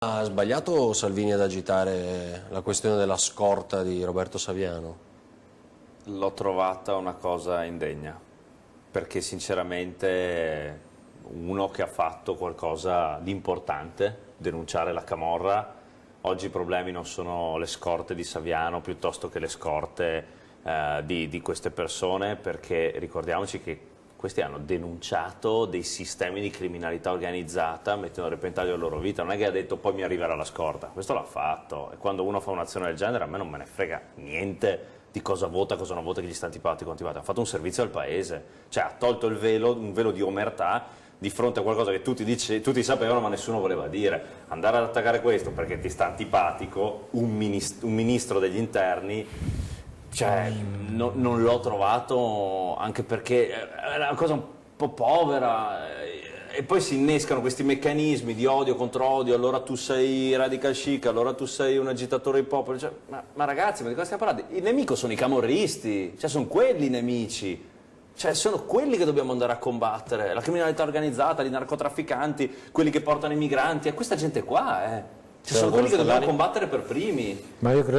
Ha sbagliato Salvini ad agitare la questione della scorta di Roberto Saviano? L'ho trovata una cosa indegna, perché sinceramente uno che ha fatto qualcosa di importante, denunciare la camorra, oggi i problemi non sono le scorte di Saviano piuttosto che le scorte di queste persone, perché ricordiamoci che questi hanno denunciato dei sistemi di criminalità organizzata, mettendo a repentaglio la loro vita. Non è che ha detto poi mi arriverà la scorta, questo l'ha fatto, e quando uno fa un'azione del genere a me non me ne frega niente di cosa vota, cosa non vota, che gli sta antipatico o antipatico. Ha fatto un servizio al paese, cioè ha tolto il velo, un velo di omertà di fronte a qualcosa che tutti sapevano ma nessuno voleva dire. Andare ad attaccare questo perché ti sta antipatico un ministro degli interni, cioè, non l'ho trovato, anche perché è una cosa un po' povera, e poi si innescano questi meccanismi di odio contro odio. Allora tu sei radical chic, allora tu sei un agitatore di popolo, cioè, ma ragazzi, ma di cosa stiamo parlando? Il nemico sono i camorristi, cioè sono quelli i nemici, cioè sono quelli che dobbiamo andare a combattere, la criminalità organizzata, i narcotrafficanti, quelli che portano i migranti, è questa gente qua, cioè, sono quelli che dobbiamo combattere per primi. Ma io credo